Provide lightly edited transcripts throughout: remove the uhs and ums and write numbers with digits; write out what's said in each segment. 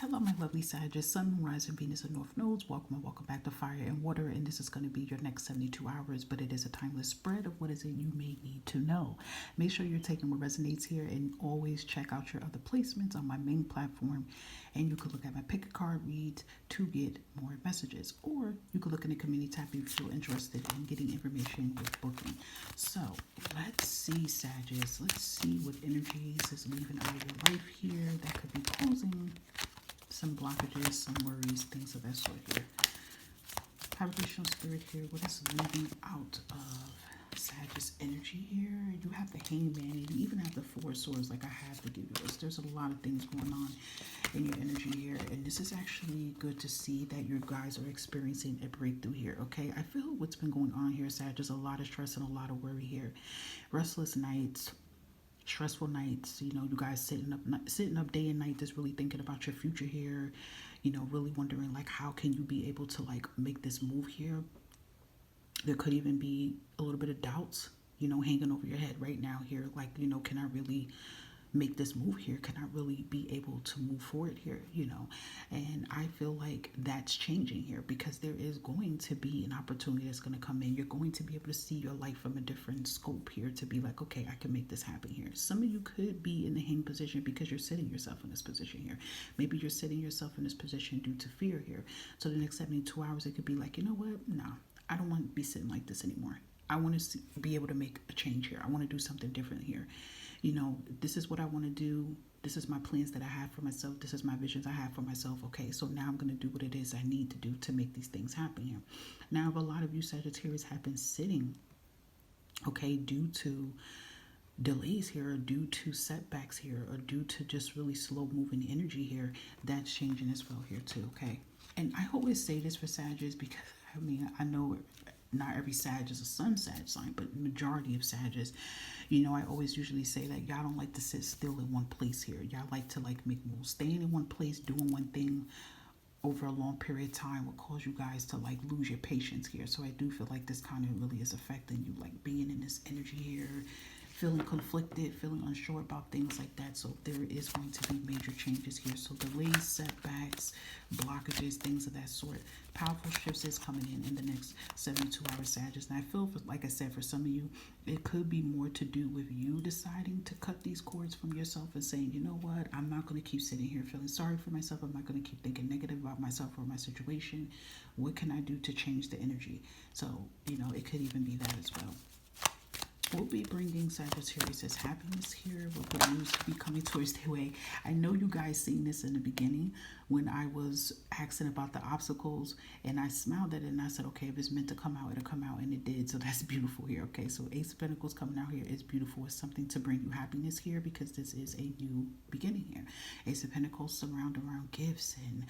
Hello, my lovely Sagittarius, Sun, Moon, Rising, Venus, and North Nodes. Welcome and welcome back to Fire and Water. And this is going to be your next 72 hours, but it is a timeless spread of what is it you may need to know. Make sure you're taking what resonates here and always check out your other placements on my main platform. And you can look at my pick a card reads to get more messages. Or you can look in the community tab if you feel interested in getting information with booking. So let's see, Sagittarius. Let's see what energies is leaving out of your life here that could be causing some blockages, some worries, things of that sort here. Vibrational spirit here, what is leaving out of Sagittarius energy here? You have the Hangman, and you even have the Four of Swords, like I have to give you this. There's a lot of things going on in your energy here, and this is actually good to see that you guys are experiencing a breakthrough here, okay? I feel what's been going on here, Sagittarius, a lot of stress and a lot of worry here. Restless nights, stressful nights, you know, you guys sitting up day and night, just really thinking about your future here, you know, really wondering like how can you be able to like make this move here. There could even be a little bit of doubts, you know, hanging over your head right now here, like, you know, can I really make this move here? Can I really be able to move forward here, you know? And I feel like that's changing here because there is going to be an opportunity that's going to come in. You're going to be able to see your life from a different scope here to be like, okay, I can make this happen here. Some of you could be in the hang position because you're sitting yourself in this position here. Maybe you're sitting yourself in this position due to fear here. So the next 72 hours, it could be like, you know what? No, I don't want to be sitting like this anymore. I want to be able to make a change here. I want to do something different here. You know, this is what I want to do. This is my plans that I have for myself. This is my visions I have for myself. Okay, so now I'm going to do what it is I need to do to make these things happen here. Now, a lot of you Sagittarius have been sitting, okay, due to delays here, or due to setbacks here, or due to just really slow moving energy here. That's changing as well here too, okay? And I always say this for Sagittarius because, I mean, I know not every Sag is a sun Sag sign, but majority of Sagittarius, you know, I always usually say that y'all don't like to sit still in one place here. Y'all like to like make moves. Staying in one place, doing one thing over a long period of time will cause you guys to like lose your patience here. So I do feel like this kind of really is affecting you, like being in this energy here, feeling conflicted, feeling unsure about things like that. So there is going to be major changes here. So delays, setbacks, blockages, things of that sort. Powerful shifts is coming in the next 72 hours, Sagittarius. And I feel, like I said, for some of you, it could be more to do with you deciding to cut these cords from yourself and saying, you know what, I'm not going to keep sitting here feeling sorry for myself. I'm not going to keep thinking negative about myself or my situation. What can I do to change the energy? So, you know, it could even be that as well. We'll be bringing Sagittarius as happiness here. We'll good news to be coming towards their way. I know you guys seen this in the beginning when I was asking about the obstacles, and I smiled at it and I said, okay, if it's meant to come out, it'll come out, and it did. So that's beautiful here. Okay, so Ace of Pentacles coming out here is beautiful. It's something to bring you happiness here because this is a new beginning here. Ace of Pentacles surround around gifts and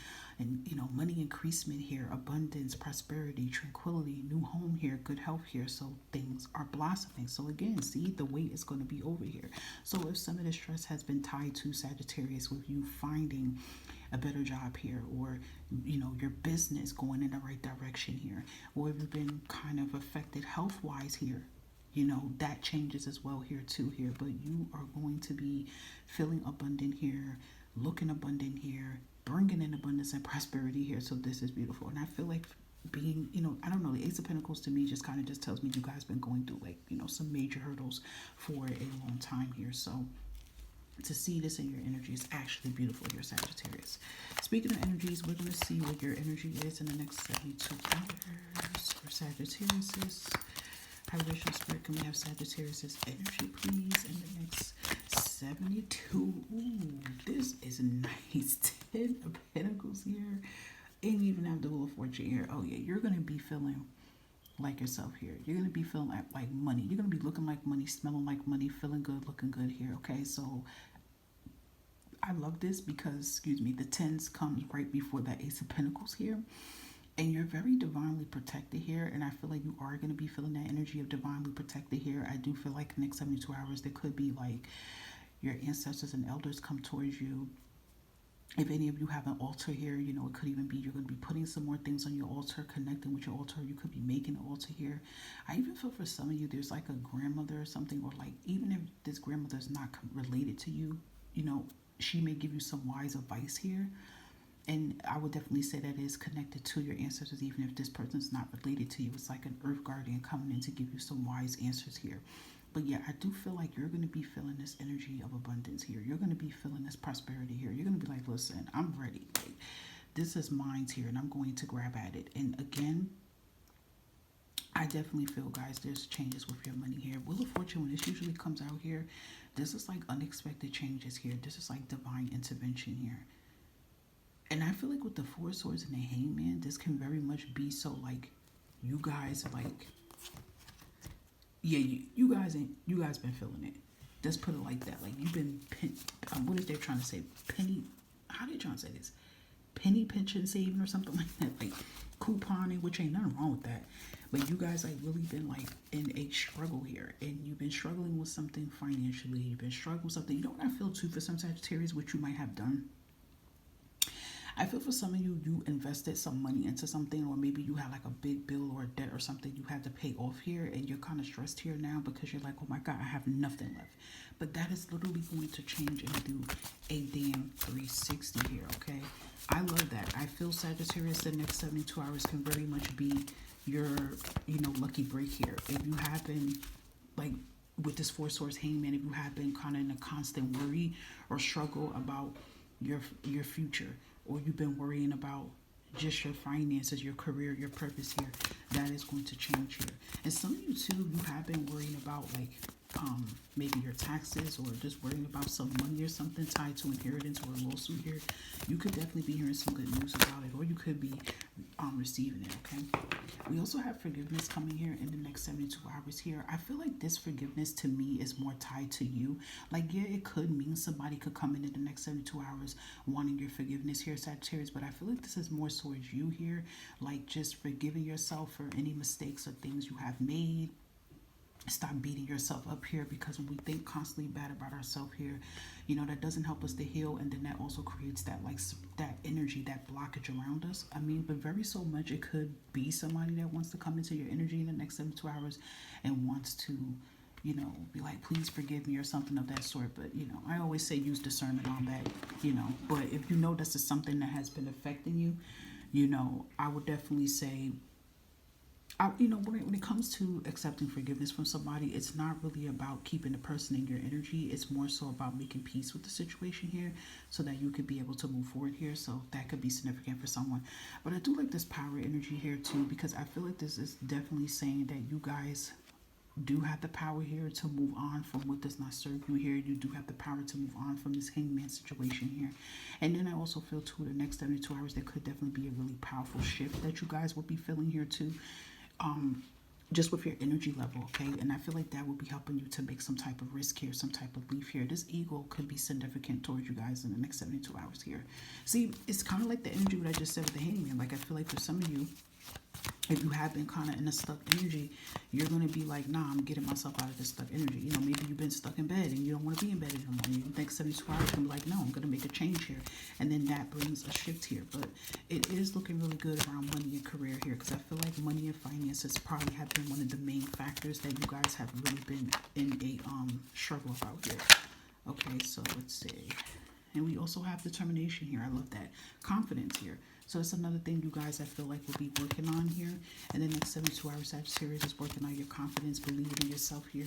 you know, money increasement here, abundance, prosperity, tranquility, new home here, good health here. So things are blossoming. So again, see, the weight is going to be over here. So if some of the stress has been tied to Sagittarius with you finding a better job here, or you know, your business going in the right direction here, or if you've been kind of affected health wise here, you know, that changes as well here too here. But you are going to be feeling abundant here, looking abundant here, bringing in abundance and prosperity here. So this is beautiful. And I feel like being, you know, I don't know, the Ace of Pentacles to me just kind of just tells me you guys been going through like, you know, some major hurdles for a long time here. So to see this in your energy is actually beautiful, your Sagittarius. Speaking of energies, we're going to see what your energy is in the next 72 hours for Sagittarius. Vibrational spirit, can we have Sagittarius' energy, please, in the next 72? Ooh, this is nice. 10 of Pentacles here. And you even have the Wheel of Fortune here. Oh, yeah, you're going to be feeling like yourself here. You're going to be feeling like money. You're going to be looking like money, smelling like money, feeling good, looking good here, okay? So I love this because, excuse me, the 10s comes right before that Ace of Pentacles here. And you're very divinely protected here. And I feel like you are going to be feeling that energy of divinely protected here. I do feel like the next 72 hours, there could be like your ancestors and elders come towards you. If any of you have an altar here, you know, it could even be you're going to be putting some more things on your altar, connecting with your altar. You could be making an altar here. I even feel for some of you, there's like a grandmother or something, or like even if this grandmother is not related to you, you know, she may give you some wise advice here. And I would definitely say that is connected to your ancestors, even if this person's not related to you. It's like an earth guardian coming in to give you some wise answers here. But yeah, I do feel like you're going to be feeling this energy of abundance here. You're going to be feeling this prosperity here. You're going to be like, listen, I'm ready. Like, this is mine here, and I'm going to grab at it. And again, I definitely feel, guys, there's changes with your money here. Wheel of Fortune, when this usually comes out here, this is like unexpected changes here. This is like divine intervention here. And I feel like with the Four Swords and the Hangman, this can very much be so like, you guys like, yeah, you guys been feeling it. Let's put it like that. Like, you've been, what is they trying to say? How they trying to say this? Penny pinching saving or something like that. Like couponing, which ain't nothing wrong with that. But you guys like really been like in a struggle here. And you've been struggling with something financially. You've been struggling with something. You know what I feel too for some Sagittarius, which you might have done? I feel for some of you, you invested some money into something, or maybe you had like a big bill or a debt or something you had to pay off here, and you're kind of stressed here now because you're like, oh my God, I have nothing left. But that is literally going to change and do a damn 360 here, okay? I love that. I feel Sagittarius, the next 72 hours can very much be your, lucky break here. If you have been, like, with this Four Swords Hangman, if you have been kind of in a constant worry or struggle about your future, or you've been worrying about just your finances, your career, your purpose here, that is going to change here. And some of you too, you have been worrying about like maybe your taxes, or just worrying about some money or something tied to inheritance or a lawsuit here. You could definitely be hearing some good news about it, or you could be receiving it, okay? We also have forgiveness coming here in the next 72 hours here. I feel like this forgiveness to me is more tied to you. Like, yeah, it could mean somebody could come in the next 72 hours wanting your forgiveness here, Sagittarius, but I feel like this is more towards you here, like just forgiving yourself for any mistakes or things you have made. Stop beating yourself up here, because when we think constantly bad about ourselves here, that doesn't help us to heal, and then that also creates that like that energy, that blockage around us. I mean, but very so much it could be somebody that wants to come into your energy in the next 72 hours and wants to be like, please forgive me or something of that sort. But I always say use discernment on that. But if this is something that has been affecting you, I would definitely say, when it comes to accepting forgiveness from somebody, it's not really about keeping the person in your energy. It's more so about making peace with the situation here, so that you could be able to move forward here. So that could be significant for someone. But I do like this power energy here too, because I feel like this is definitely saying that you guys do have the power here to move on from what does not serve you here. You do have the power to move on from this Hangman situation here. And then I also feel too, the next 72 hours, there could definitely be a really powerful shift that you guys will be feeling here too. Just with your energy level, okay? And I feel like that will be helping you to make some type of risk here, some type of leap here. This eagle could be significant towards you guys in the next 72 hours here. See, it's kind of like the energy what I just said with the Hangman. Like, I feel like for some of you, if you have been kind of in a stuck energy, you're going to be like, nah, I'm getting myself out of this stuck energy. Maybe you've been stuck in bed and you don't want to be in bed anymore. You think 72 hours, you can be like, no, I'm going to make a change here. And then that brings a shift here. But it is looking really good around money and career here, because I feel like money and finances probably have been one of the main factors that you guys have really been in a struggle about here. Okay, so let's see. And we also have determination here. I love that. Confidence here. So it's another thing you guys, I feel like, will be working on here. And the next 72 hours, Sagittarius, is working on your confidence, believing in yourself here.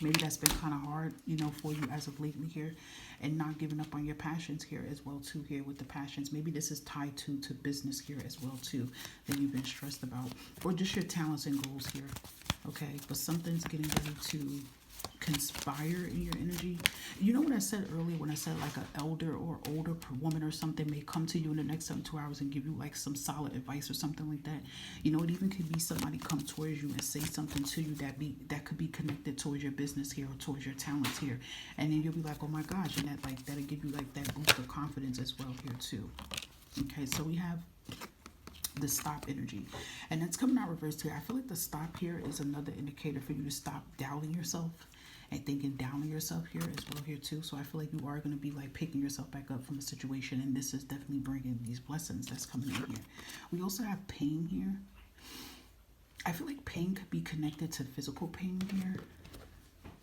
Maybe that's been kind of hard, for you as of lately here. And not giving up on your passions here as well, too, here with the passions. Maybe this is tied to business here as well, too, that you've been stressed about. Or just your talents and goals here, okay? But something's getting ready to conspire in your energy. You know what I said earlier when I said like an elder or older woman or something may come to you in the next 72 hours and give you like some solid advice or something like that. It even could be somebody come towards you and say something to you that could be connected towards your business here or towards your talents here. And then you'll be like, oh my gosh, and that'll give you like that boost of confidence as well here too. Okay, so we have the stop energy, and that's coming out reversed here. I feel like the stop here is another indicator for you to stop doubting yourself and thinking down on yourself here as well here too. So I feel like you are going to be like picking yourself back up from a situation, and this is definitely bringing these blessings that's coming in here. We also have pain here. I feel like pain could be connected to physical pain here.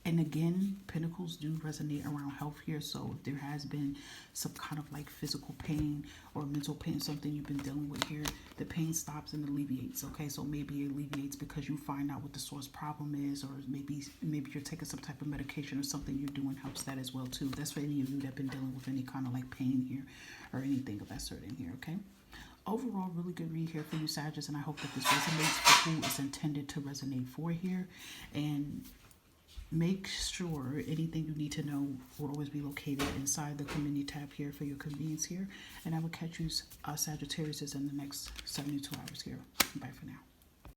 And again, Pentacles do resonate around health here. So if there has been some kind of like physical pain or mental pain, something you've been dealing with here, the pain stops and alleviates. Okay, so maybe it alleviates because you find out what the source problem is, or maybe you're taking some type of medication or something you're doing helps that as well too. That's for any of you that have been dealing with any kind of like pain here or anything of that sort in here. Okay. Overall, really good read here for you, Sagittarius, and I hope that this resonates for who is intended to resonate for here. And make sure anything you need to know will always be located inside the community tab here for your convenience here. And I will catch you, Sagittarius, in the next 72 hours here. Bye for now.